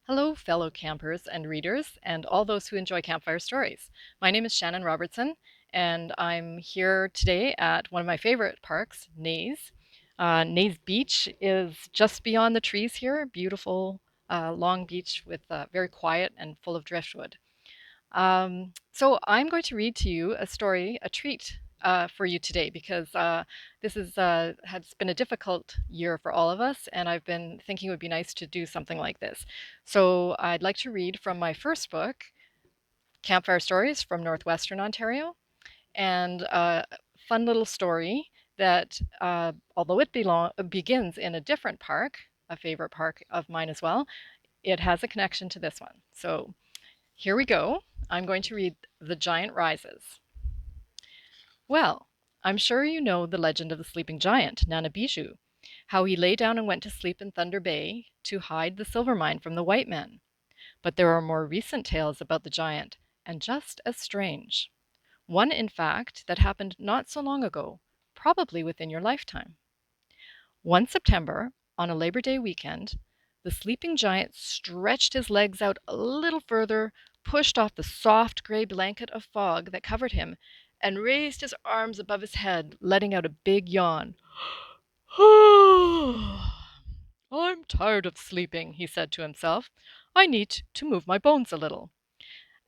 Hello, fellow campers and readers, and all those who enjoy campfire stories. My name is Shannon Robertson, and I'm here today at one of my favorite parks, 𝗚𝗍. 𝗚𝗍 Beach is just beyond the trees here, beautiful long beach with very quiet and full of driftwood. So I'm going to read to you a story, a treat for you today, because this has been a difficult year for all of us, and I've been thinking it would be nice to do something like this. So I'd like to read from my first book, Campfire Stories from Northwestern Ontario, and a fun little story that, although it begins in a different park, a favorite park of mine as well, it has a connection to this one. So here we go. I'm going to read The Giant Rises. Well, I'm sure you know the legend of the sleeping giant, 𝗓𝗏𝗄𝗏, how he lay down and went to sleep in Thunder Bay to hide the silver mine from the white men. But there are more recent tales about the giant, and just as strange. One, in fact, that happened not so long ago, probably within your lifetime. One September, on a Labor Day weekend, the sleeping giant stretched his legs out a little further, pushed off the soft gray blanket of fog that covered him, and raised his arms above his head, letting out a big yawn. I'm tired of sleeping, he said to himself. I need to move my bones a little.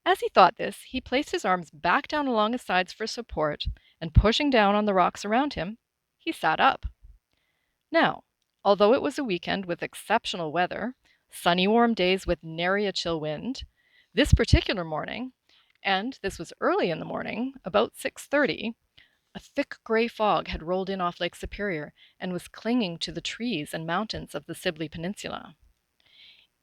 As he thought this, he placed his arms back down along his sides for support, and pushing down on the rocks around him, he sat up. Now, although it was a weekend with exceptional weather, sunny warm days with nary a chill wind, this particular morning, and this was early in the morning, about 6:30, a thick gray fog had rolled in off Lake Superior and was clinging to the trees and mountains of the 𝗬𝗍 Peninsula.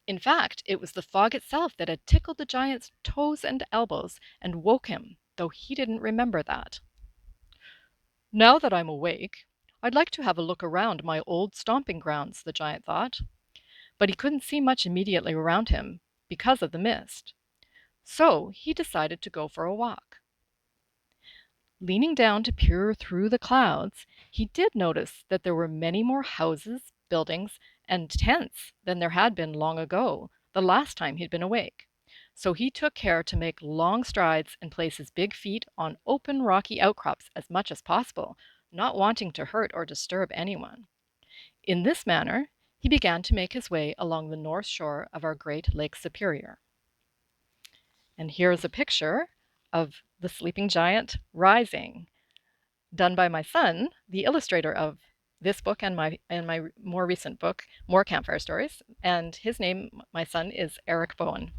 In fact, it was the fog itself that had tickled the giant's toes and elbows and woke him, though he didn't remember that. Now that I'm awake, I'd like to have a look around my old stomping grounds, the giant thought. But he couldn't see much immediately around him because of the mist. So he decided to go for a walk. Leaning down to peer through the clouds, he did notice that there were many more houses, buildings, and tents than there had been long ago, the last time he'd been awake. So he took care to make long strides and place his big feet on open rocky outcrops as much as possible, not wanting to hurt or disturb anyone. In this manner, he began to make his way along the north shore of our great Lake Superior. And here is a picture of the sleeping giant rising, done by my son, the illustrator of this book and my more recent book, More Campfire Stories. And his name, my son, is Eric Bowen.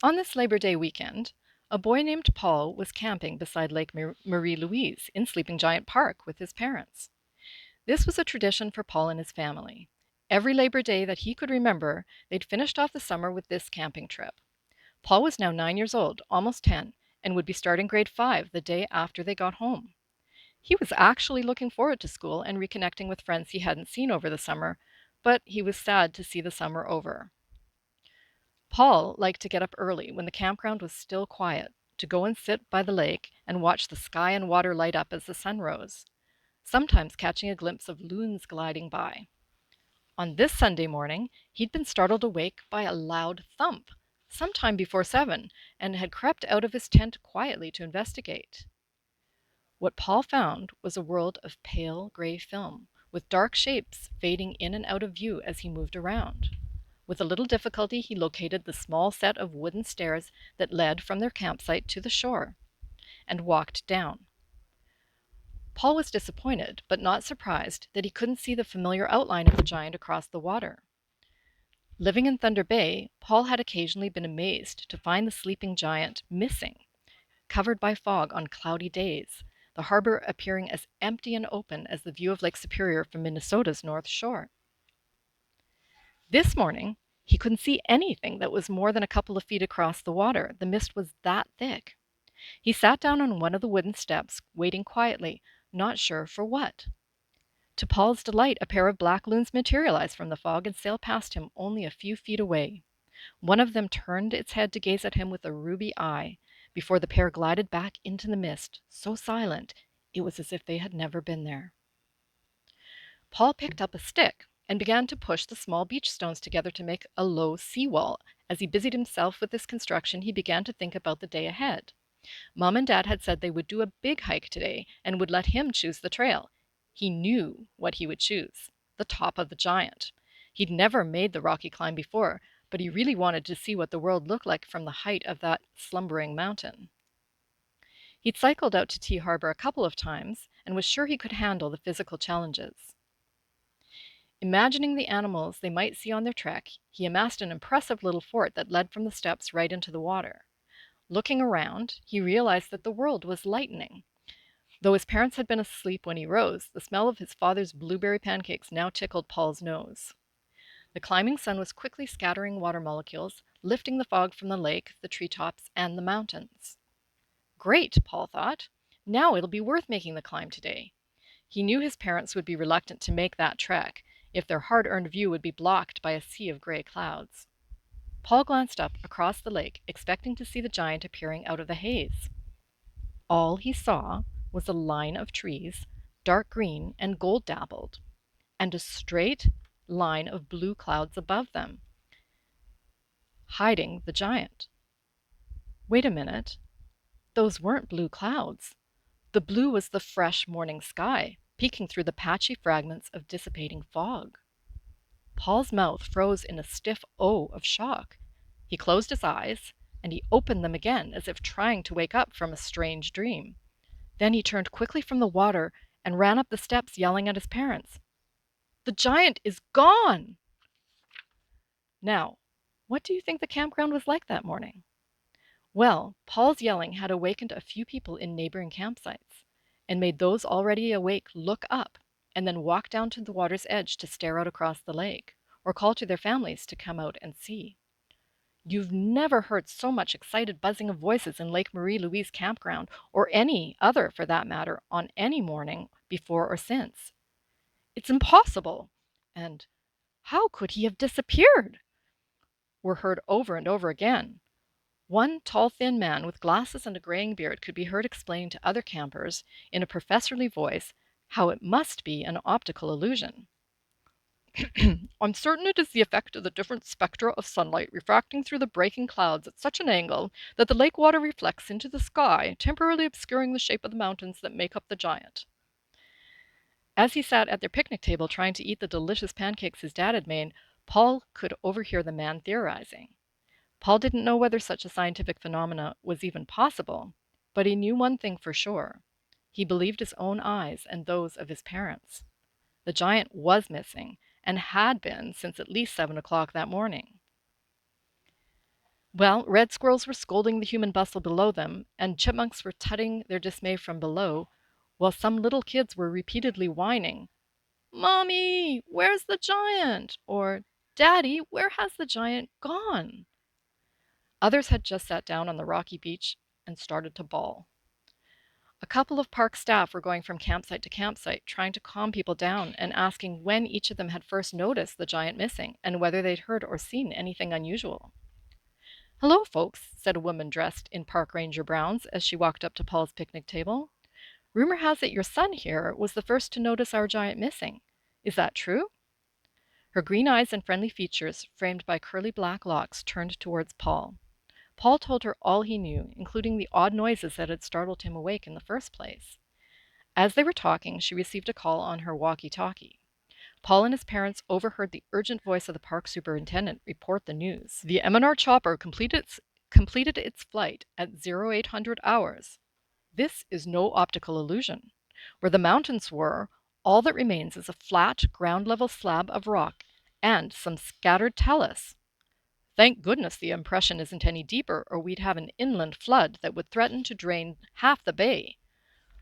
On this Labor Day weekend, a boy named Paul was camping beside Lake Marie Louise in Sleeping Giant Park with his parents. This was a tradition for Paul and his family. Every Labor Day that he could remember, they'd finished off the summer with this camping trip. Paul was now 9 years old, almost 10, and would be starting grade 5 the day after they got home. He was actually looking forward to school and reconnecting with friends he hadn't seen over the summer, but he was sad to see the summer over. Paul liked to get up early when the campground was still quiet, to go and sit by the lake and watch the sky and water light up as the sun rose, sometimes catching a glimpse of loons gliding by. On this Sunday morning, he'd been startled awake by a loud thump, sometime before 7, and had crept out of his tent quietly to investigate. What Paul found was a world of pale gray film, with dark shapes fading in and out of view as he moved around. With a little difficulty, he located the small set of wooden stairs that led from their campsite to the shore, and walked down. Paul was disappointed, but not surprised, that he couldn't see the familiar outline of the giant across the water. Living in Thunder Bay, Paul had occasionally been amazed to find the sleeping giant missing, covered by fog on cloudy days, the harbor appearing as empty and open as the view of Lake Superior from Minnesota's North Shore. This morning, he couldn't see anything that was more than a couple of feet across the water. The mist was that thick. He sat down on one of the wooden steps, waiting quietly, not sure for what. To Paul's delight, a pair of black loons materialized from the fog and sailed past him only a few feet away. One of them turned its head to gaze at him with a ruby eye, before the pair glided back into the mist, so silent it was as if they had never been there. Paul picked up a stick and began to push the small beach stones together to make a low seawall. As he busied himself with this construction, he began to think about the day ahead. Mom and Dad had said they would do a big hike today and would let him choose the trail. He knew what he would choose: the top of the giant. He'd never made the rocky climb before, but he really wanted to see what the world looked like from the height of that slumbering mountain. He'd cycled out to Tea Harbor a couple of times and was sure he could handle the physical challenges. Imagining the animals they might see on their trek, he amassed an impressive little fort that led from the steps right into the water. Looking around, he realized that the world was lightening. Though his parents had been asleep when he rose, the smell of his father's blueberry pancakes now tickled Paul's nose. The climbing sun was quickly scattering water molecules, lifting the fog from the lake, the treetops, and the mountains. Great, Paul thought. Now it'll be worth making the climb today. He knew his parents would be reluctant to make that trek if their hard-earned view would be blocked by a sea of gray clouds. Paul glanced up across the lake, expecting to see the giant appearing out of the haze. All he saw was a line of trees, dark green and gold dappled, and a straight line of blue clouds above them, hiding the giant. Wait a minute. Those weren't blue clouds. The blue was the fresh morning sky, peeking through the patchy fragments of dissipating fog. Paul's mouth froze in a stiff O of shock. He closed his eyes, and he opened them again as if trying to wake up from a strange dream. Then he turned quickly from the water and ran up the steps yelling at his parents. "The giant is gone!" Now, what do you think the campground was like that morning? Well, Paul's yelling had awakened a few people in neighboring campsites and made those already awake look up and then walk down to the water's edge to stare out across the lake or call to their families to come out and see. You've never heard so much excited buzzing of voices in Lake Marie Louise campground, or any other for that matter, on any morning before or since. "It's impossible!" and "How could he have disappeared?" were heard over and over again. One tall, thin man with glasses and a graying beard could be heard explaining to other campers in a professorly voice how it must be an optical illusion. "I'm certain it is the effect of the different spectra of sunlight refracting through the breaking clouds at such an angle that the lake water reflects into the sky, temporarily obscuring the shape of the mountains that make up the giant." As he sat at their picnic table trying to eat the delicious pancakes his dad had made, Paul could overhear the man theorizing. Paul didn't know whether such a scientific phenomena was even possible, but he knew one thing for sure. He believed his own eyes and those of his parents. The giant was missing, and had been since at least 7 o'clock that morning. Well, red squirrels were scolding the human bustle below them, and chipmunks were tutting their dismay from below, while some little kids were repeatedly whining, "Mommy, where's the giant?" or "Daddy, where has the giant gone?" Others had just sat down on the rocky beach and started to bawl. A couple of park staff were going from campsite to campsite, trying to calm people down and asking when each of them had first noticed the giant missing and whether they'd heard or seen anything unusual. "Hello, folks," said a woman dressed in park ranger browns as she walked up to Paul's picnic table. "Rumor has it your son here was the first to notice our giant missing. Is that true?" Her green eyes and friendly features, framed by curly black locks, turned towards Paul. Paul told her all he knew, including the odd noises that had startled him awake in the first place. As they were talking, she received a call on her walkie-talkie. Paul and his parents overheard the urgent voice of the park superintendent report the news. "The M&R chopper completed its flight at 0800 hours. This is no optical illusion. Where the mountains were, all that remains is a flat, ground-level slab of rock and some scattered talus. Thank goodness the impression isn't any deeper, or we'd have an inland flood that would threaten to drain half the bay.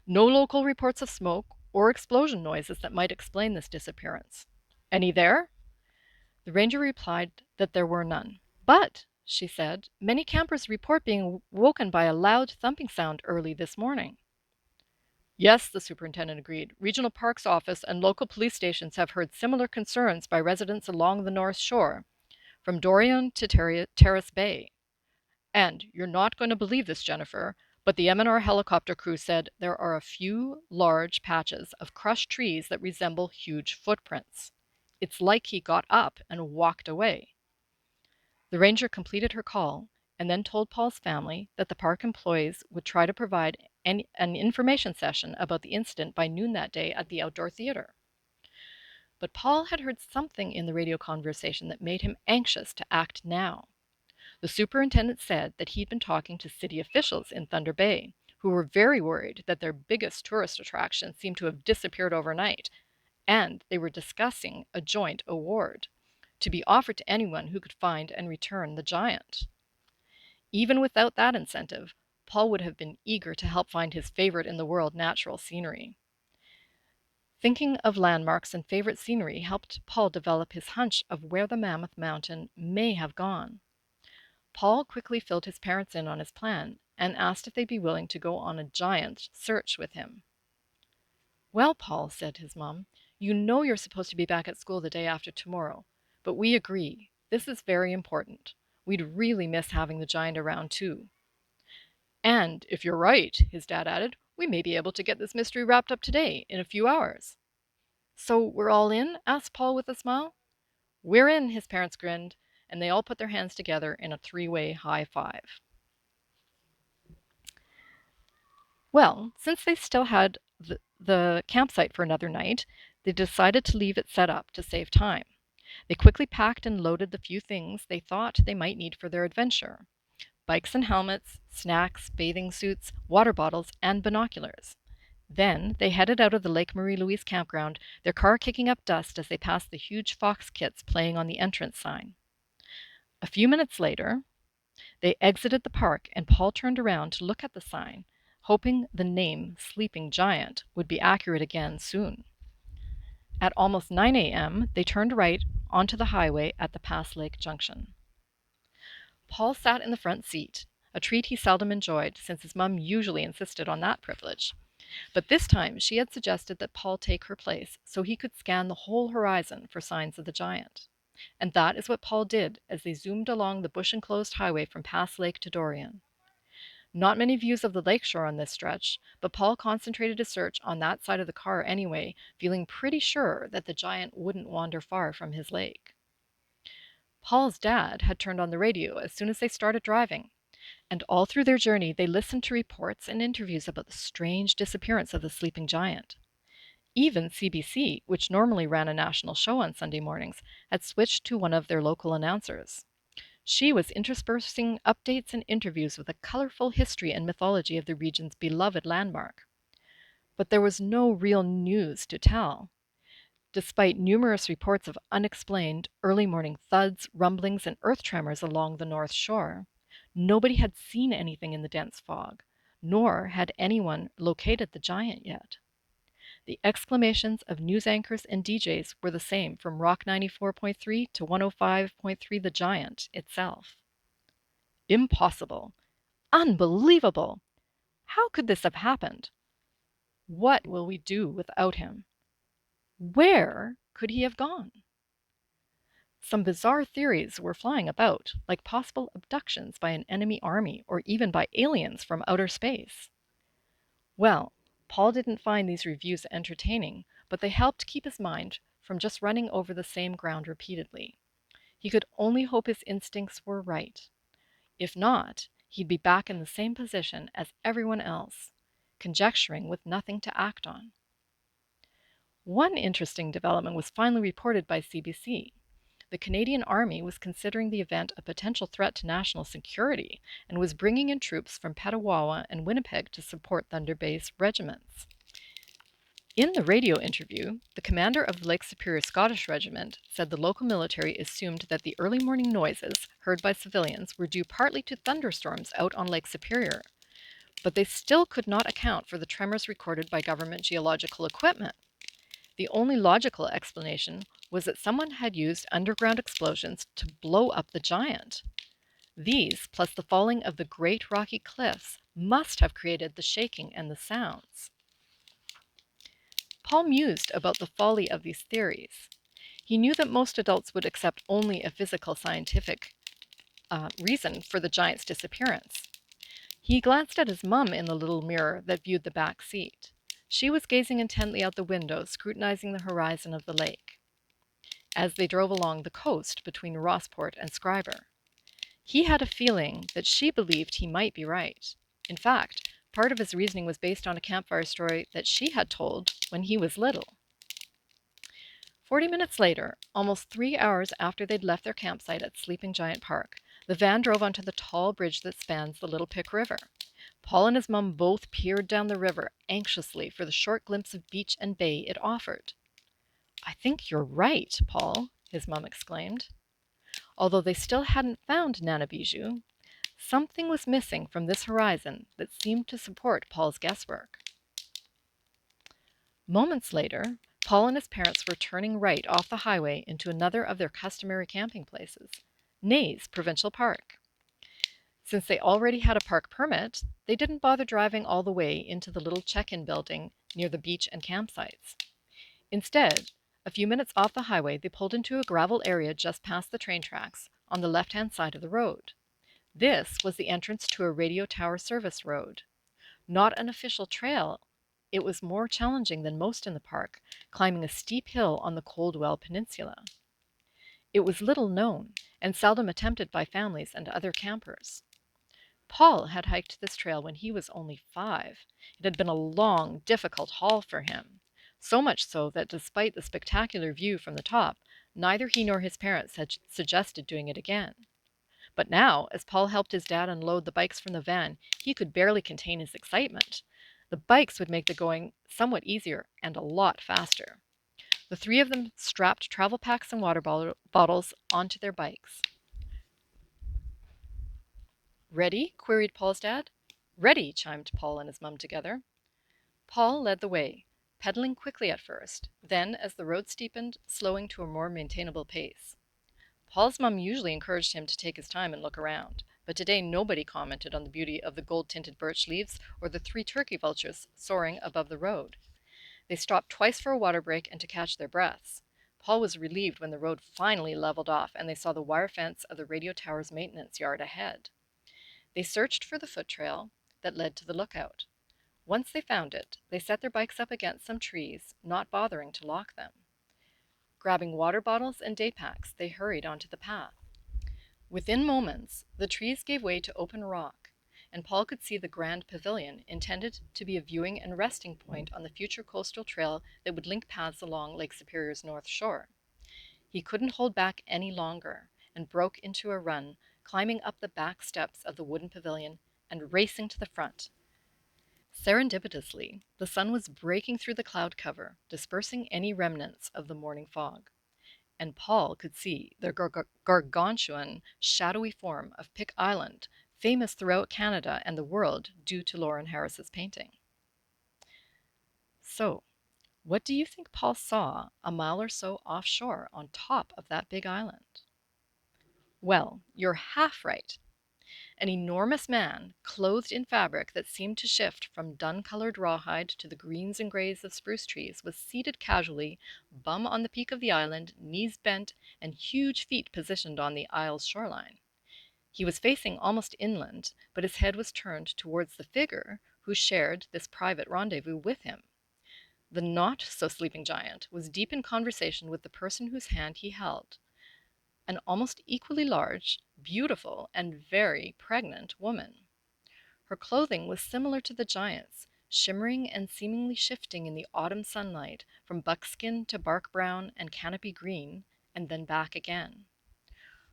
No local reports of smoke or explosion noises that might explain this disappearance. Any there?" The ranger replied that there were none. "But," she said, "many campers report being woken by a loud thumping sound early this morning." "Yes," the superintendent agreed. "Regional Parks Office and local police stations have heard similar concerns by residents along the North Shore, from Dorian to Terrace Bay. And you're not going to believe this, Jennifer, but the M&R helicopter crew said there are a few large patches of crushed trees that resemble huge footprints. It's like he got up and walked away." The ranger completed her call and then told Paul's family that the park employees would try to provide an information session about the incident by noon that day at the outdoor theater. But Paul had heard something in the radio conversation that made him anxious to act now. The superintendent said that he'd been talking to city officials in Thunder Bay, who were very worried that their biggest tourist attraction seemed to have disappeared overnight, and they were discussing a joint award to be offered to anyone who could find and return the giant. Even without that incentive, Paul would have been eager to help find his favorite in the world natural scenery. Thinking of landmarks and favorite scenery helped Paul develop his hunch of where the Mammoth Mountain may have gone. Paul quickly filled his parents in on his plan and asked if they'd be willing to go on a giant search with him. "Well, Paul," said his mom, "you know you're supposed to be back at school the day after tomorrow, but we agree. This is very important. We'd really miss having the giant around too." "And if you're right," his dad added, "we may be able to get this mystery wrapped up today, in a few hours." "So we're all in?" asked Paul with a smile. "We're in," his parents grinned, and they all put their hands together in a three-way high five. Well, since they still had the campsite for another night, they decided to leave it set up to save time. They quickly packed and loaded the few things they thought they might need for their adventure: bikes and helmets, snacks, bathing suits, water bottles, and binoculars. Then they headed out of the Lake Marie-Louise campground, their car kicking up dust as they passed the huge fox kits playing on the entrance sign. A few minutes later, they exited the park, and Paul turned around to look at the sign, hoping the name Sleeping Giant would be accurate again soon. At almost 9 a.m., they turned right onto the highway at the Pass Lake Junction. Paul sat in the front seat, a treat he seldom enjoyed since his mum usually insisted on that privilege. But this time she had suggested that Paul take her place so he could scan the whole horizon for signs of the giant. And that is what Paul did as they zoomed along the bush-enclosed highway from Pass Lake to Dorian. Not many views of the lakeshore on this stretch, but Paul concentrated his search on that side of the car anyway, feeling pretty sure that the giant wouldn't wander far from his lake. Paul's dad had turned on the radio as soon as they started driving, and all through their journey they listened to reports and interviews about the strange disappearance of the sleeping giant. Even CBC, which normally ran a national show on Sunday mornings, had switched to one of their local announcers. She was interspersing updates and interviews with a colorful history and mythology of the region's beloved landmark. But there was no real news to tell. Despite numerous reports of unexplained early morning thuds, rumblings, and earth tremors along the north shore, nobody had seen anything in the dense fog, nor had anyone located the giant yet. The exclamations of news anchors and DJs were the same from Rock 94.3 to 105.3 The Giant itself. Impossible! Unbelievable! How could this have happened? What will we do without him? Where could he have gone? Some bizarre theories were flying about, like possible abductions by an enemy army or even by aliens from outer space. Well, Paul didn't find these reviews entertaining, but they helped keep his mind from just running over the same ground repeatedly. He could only hope his instincts were right. If not, he'd be back in the same position as everyone else, conjecturing with nothing to act on. One interesting development was finally reported by CBC. The Canadian Army was considering the event a potential threat to national security and was bringing in troops from Petawawa and Winnipeg to support Thunder Bay's regiments. In the radio interview, the commander of the Lake Superior Scottish Regiment said the local military assumed that the early morning noises heard by civilians were due partly to thunderstorms out on Lake Superior, but they still could not account for the tremors recorded by government geological equipment. The only logical explanation was that someone had used underground explosions to blow up the giant. These, plus the falling of the great rocky cliffs, must have created the shaking and the sounds. Paul mused about the folly of these theories. He knew that most adults would accept only a physical scientific reason for the giant's disappearance. He glanced at his mum in the little mirror that viewed the back seat. She was gazing intently out the window, scrutinizing the horizon of the lake. as they drove along the coast between Rossport and Skryber. He had a feeling that she believed he might be right. In fact, part of his reasoning was based on a campfire story that she had told when he was little. 40 minutes later, almost 3 hours after they'd left their campsite at Sleeping Giant Park, the van drove onto the tall bridge that spans the Little Pick River. Paul and his mum both peered down the river anxiously for the short glimpse of beach and bay it offered. "I think you're right, Paul," his mum exclaimed. Although they still hadn't found 𝗂𝗔𝗍𝗄, something was missing from this horizon that seemed to support Paul's guesswork. Moments later, Paul and his parents were turning right off the highway into another of their customary camping places, 𝗎𝗍 Provincial Park. Since they already had a park permit, they didn't bother driving all the way into the little check-in building near the beach and campsites. Instead, a few minutes off the highway, they pulled into a gravel area just past the train tracks on the left-hand side of the road. This was the entrance to a radio tower service road. Not an official trail, it was more challenging than most in the park, climbing a steep hill on the Coldwell Peninsula. It was little known and seldom attempted by families and other campers. Paul had hiked this trail when he was only 5. It had been a long, difficult haul for him, so much so that despite the spectacular view from the top, neither he nor his parents had suggested doing it again. But now, as Paul helped his dad unload the bikes from the van, he could barely contain his excitement. The bikes would make the going somewhat easier and a lot faster. The 3 of them strapped travel packs and water bottles onto their bikes. "Ready?" queried Paul's dad. "Ready," chimed Paul and his mum together. Paul led the way, pedaling quickly at first, then, as the road steepened, slowing to a more maintainable pace. Paul's mum usually encouraged him to take his time and look around, but today nobody commented on the beauty of the gold-tinted birch leaves or the 3 turkey vultures soaring above the road. They stopped twice for a water break and to catch their breaths. Paul was relieved when the road finally leveled off and they saw the wire fence of the radio tower's maintenance yard ahead. They searched for the foot trail that led to the lookout. Once they found it, they set their bikes up against some trees, not bothering to lock them. Grabbing water bottles and day packs, they hurried onto the path. Within moments, the trees gave way to open rock, and Paul could see the grand pavilion intended to be a viewing and resting point on the future coastal trail that would link paths along Lake Superior's north shore. He couldn't hold back any longer and broke into a run, climbing up the back steps of the wooden pavilion and racing to the front. Serendipitously, the sun was breaking through the cloud cover, dispersing any remnants of the morning fog, and Paul could see the gargantuan, shadowy form of Pick Island, famous throughout Canada and the world due to Lauren Harris's painting. So, what do you think Paul saw a mile or so offshore on top of that big island? Well, you're half right. An enormous man, clothed in fabric that seemed to shift from dun-colored rawhide to the greens and grays of spruce trees, was seated casually, bum on the peak of the island, knees bent, and huge feet positioned on the isle's shoreline. He was facing almost inland, but his head was turned towards the figure who shared this private rendezvous with him. The not-so-sleeping giant was deep in conversation with the person whose hand he held, an almost equally large, beautiful, and very pregnant woman. Her clothing was similar to the giant's, shimmering and seemingly shifting in the autumn sunlight from buckskin to bark brown and canopy green, and then back again.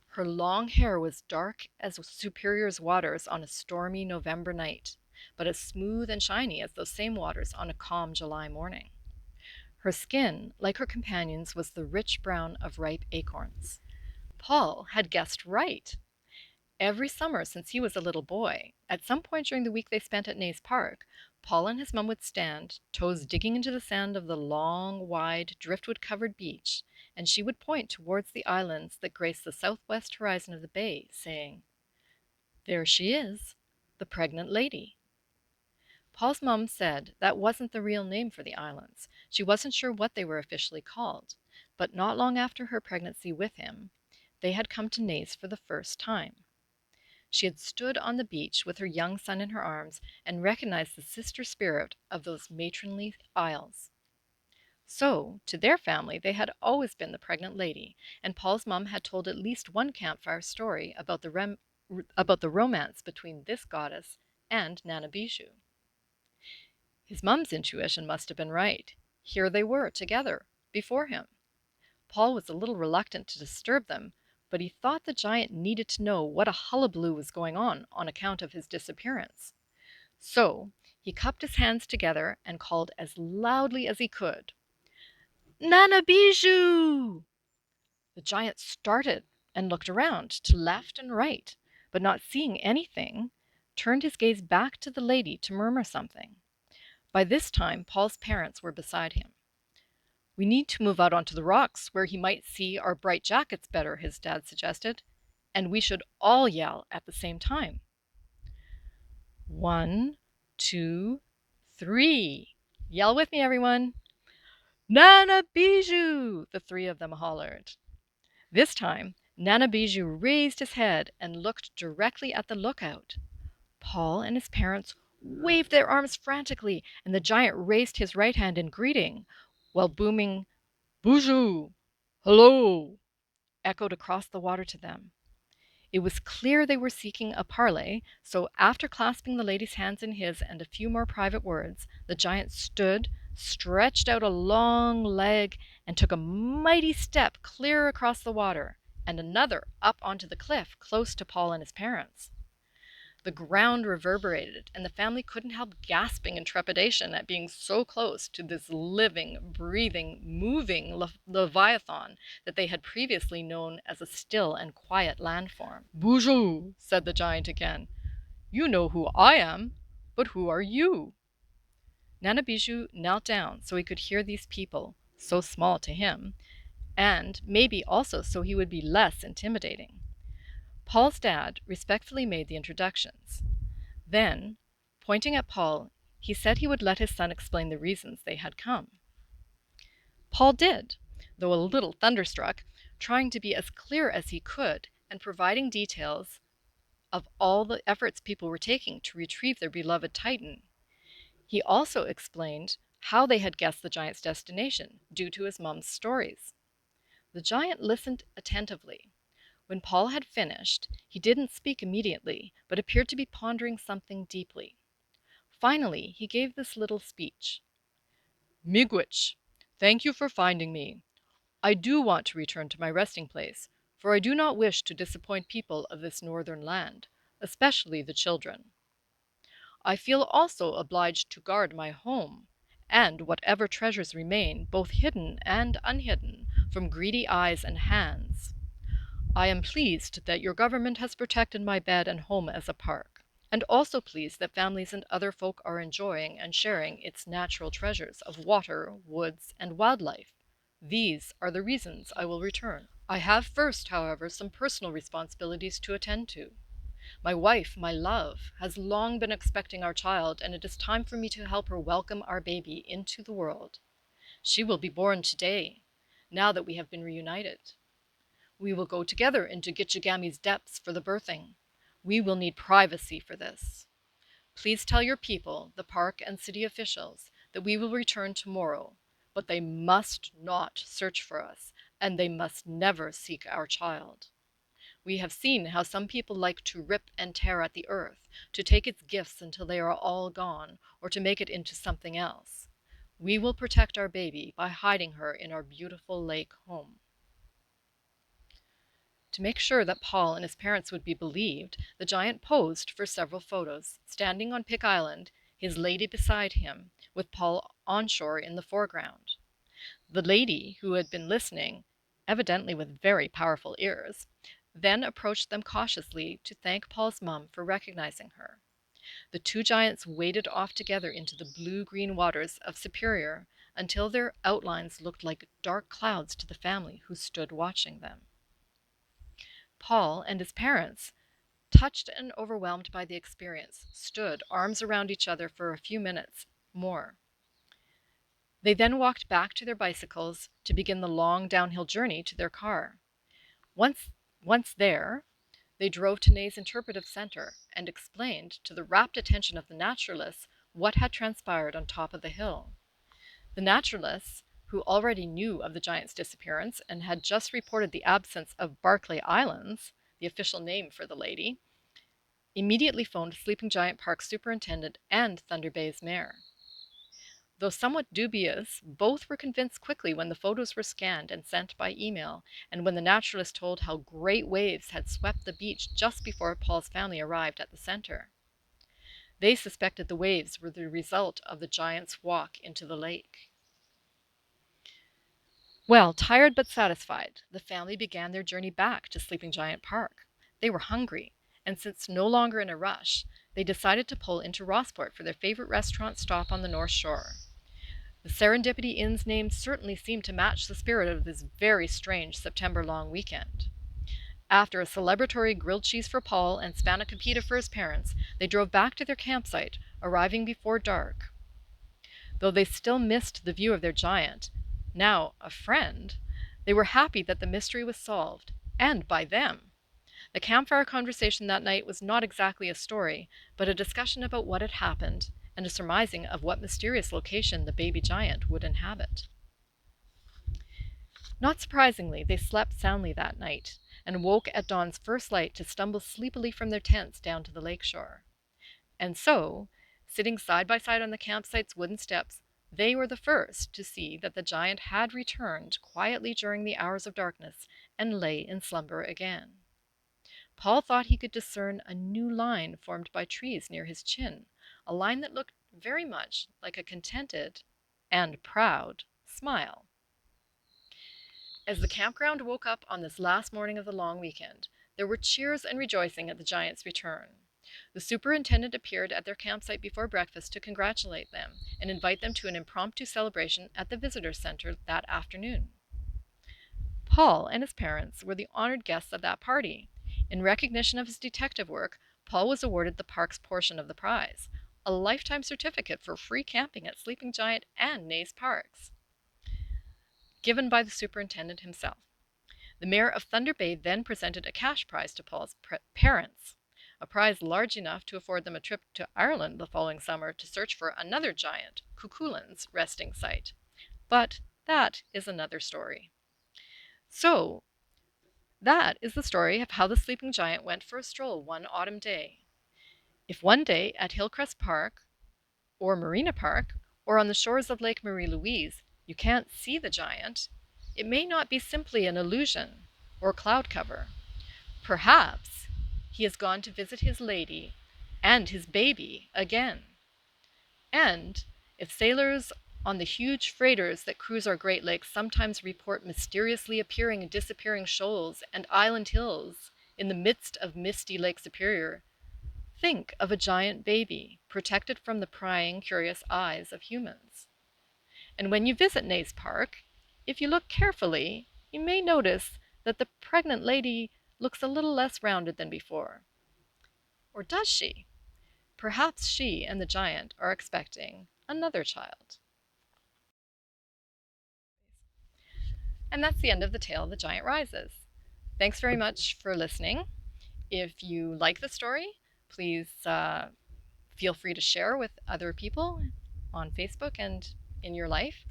Her long hair was dark as Superior's waters on a stormy November night, but as smooth and shiny as those same waters on a calm July morning. Her skin, like her companion's, was the rich brown of ripe acorns. Paul had guessed right. Every summer since he was a little boy, at some point during the week they spent at 𝗎𝗍 Park, Paul and his mum would stand, toes digging into the sand of the long, wide, driftwood-covered beach, and she would point towards the islands that graced the southwest horizon of the bay, saying, "There she is, the pregnant lady." Paul's mum said that wasn't the real name for the islands. She wasn't sure what they were officially called, but not long after her pregnancy with him, they had come to 𝗎𝗍 for the first time. She had stood on the beach with her young son in her arms and recognized the sister spirit of those matronly isles. So, to their family, they had always been the pregnant lady, and Paul's mom had told at least one campfire story about the romance between this goddess and 𝗓𝗡 𝗠𝗏. His mom's intuition must have been right. Here they were together, before him. Paul was a little reluctant to disturb them, but he thought the giant needed to know what a hullabaloo was going on account of his disappearance. So he cupped his hands together and called as loudly as he could, 𝗓𝗡 𝗠𝗏! The giant started and looked around to left and right, but not seeing anything, turned his gaze back to the lady to murmur something. By this time, Paul's parents were beside him. "We need to move out onto the rocks where he might see our bright jackets better," his dad suggested, "and we should all yell at the same time. 1, 2, 3. Yell with me, everyone. 𝗓𝗡 𝗡𝗄! The three of them hollered. This time, 𝗓𝗡 𝗡𝗄 raised his head and looked directly at the lookout. Paul and his parents waved their arms frantically, and the giant raised his right hand in greeting, while booming "Bonjour! Hello!" echoed across the water to them. It was clear they were seeking a parley, so after clasping the lady's hands in his and a few more private words, the giant stood, stretched out a long leg, and took a mighty step clear across the water, and another up onto the cliff close to Paul and his parents. The ground reverberated, and the family couldn't help gasping in trepidation at being so close to this living, breathing, moving leviathan that they had previously known as a still and quiet landform. "Bonjour," said the giant again. "You know who I am, but who are you?" 𝗓𝗡 𝗡𝗄 knelt down so he could hear these people, so small to him, and maybe also so he would be less intimidating. Paul's dad respectfully made the introductions. Then, pointing at Paul, he said he would let his son explain the reasons they had come. Paul did, though a little thunderstruck, trying to be as clear as he could and providing details of all the efforts people were taking to retrieve their beloved Titan. He also explained how they had guessed the giant's destination due to his mom's stories. The giant listened attentively. When Paul had finished, he didn't speak immediately, but appeared to be pondering something deeply. Finally, he gave this little speech. "Miigwech, thank you for finding me. I do want to return to my resting place, for I do not wish to disappoint people of this northern land, especially the children. I feel also obliged to guard my home, and whatever treasures remain, both hidden and unhidden, from greedy eyes and hands. I am pleased that your government has protected my bed and home as a park, and also pleased that families and other folk are enjoying and sharing its natural treasures of water, woods, and wildlife. These are the reasons I will return. I have first, however, some personal responsibilities to attend to. My wife, my love, has long been expecting our child, and it is time for me to help her welcome our baby into the world. She will be born today, now that we have been reunited. We will go together into 𝗏𝗏𝗃𝗏𝗄's depths for the birthing. We will need privacy for this. Please tell your people, the park and city officials, that we will return tomorrow, but they must not search for us, and they must never seek our child. We have seen how some people like to rip and tear at the earth, to take its gifts until they are all gone, or to make it into something else. We will protect our baby by hiding her in our beautiful lake home." To make sure that Paul and his parents would be believed, the giant posed for several photos, standing on Pick Island, his lady beside him, with Paul onshore in the foreground. The lady, who had been listening, evidently with very powerful ears, then approached them cautiously to thank Paul's mom for recognizing her. The two giants waded off together into the blue-green waters of Superior until their outlines looked like dark clouds to the family who stood watching them. Paul and his parents, touched and overwhelmed by the experience, stood arms around each other for a few minutes more. They then walked back to their bicycles to begin the long downhill journey to their car. Once there, they drove to 𝗓𝗡's interpretive center and explained to the rapt attention of the naturalists what had transpired on top of the hill. The naturalists, who already knew of the giant's disappearance and had just reported the absence of Barclay Islands, the official name for the lady, immediately phoned Sleeping Giant Park superintendent and Thunder Bay's mayor. Though somewhat dubious, both were convinced quickly when the photos were scanned and sent by email, and when the naturalist told how great waves had swept the beach just before Paul's family arrived at the center. They suspected the waves were the result of the giant's walk into the lake. Well, tired but satisfied, the family began their journey back to Sleeping Giant Park. They were hungry, and since no longer in a rush, they decided to pull into Rossport for their favorite restaurant stop on the North Shore. The Serendipity Inn's name certainly seemed to match the spirit of this very strange September long weekend. After a celebratory grilled cheese for Paul and 𝗵𝗲 for his parents, they drove back to their campsite, arriving before dark. Though they still missed the view of their giant, now a friend, they were happy that the mystery was solved, and by them. The campfire conversation that night was not exactly a story, but a discussion about what had happened, and a surmising of what mysterious location the baby giant would inhabit. Not surprisingly, they slept soundly that night, and woke at dawn's first light to stumble sleepily from their tents down to the lake shore. And so, sitting side by side on the campsite's wooden steps, they were the first to see that the giant had returned quietly during the hours of darkness and lay in slumber again. Paul thought he could discern a new line formed by trees near his chin, a line that looked very much like a contented and proud smile. As the campground woke up on this last morning of the long weekend, there were cheers and rejoicing at the giant's return. The superintendent appeared at their campsite before breakfast to congratulate them and invite them to an impromptu celebration at the visitor center that afternoon. Paul and his parents were the honored guests of that party. In recognition of his detective work, Paul was awarded the park's portion of the prize, a lifetime certificate for free camping at Sleeping Giant and Nays Parks, given by the superintendent himself. The mayor of Thunder Bay then presented a cash prize to Paul's parents, a prize large enough to afford them a trip to Ireland the following summer to search for another giant, Cuchulain's resting site. But that is another story. So, that is the story of how the sleeping giant went for a stroll one autumn day. If one day at Hillcrest Park, or Marina Park, or on the shores of Lake Marie Louise, you can't see the giant, it may not be simply an illusion or cloud cover. Perhaps he has gone to visit his lady and his baby again. And if sailors on the huge freighters that cruise our Great Lakes sometimes report mysteriously appearing and disappearing shoals and island hills in the midst of misty Lake Superior, think of a giant baby protected from the prying, curious eyes of humans. And when you visit Nays Park, if you look carefully, you may notice that the pregnant lady looks a little less rounded than before. Or does she? Perhaps she and the giant are expecting another child. And that's the end of the tale, The Giant Rises. Thanks very much for listening. If you like the story, please feel free to share with other people on Facebook and in your life.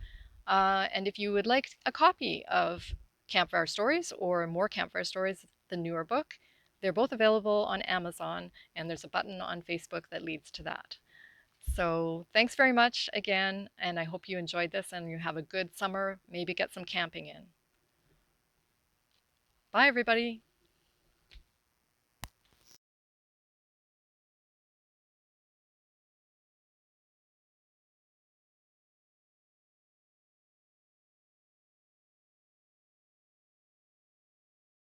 And if you would like a copy of Campfire Stories or more Campfire Stories, the newer book, they're both available on Amazon, and there's a button on Facebook that leads to that. So thanks very much again, and I hope you enjoyed this and you have a good summer, maybe get some camping in. Bye, everybody.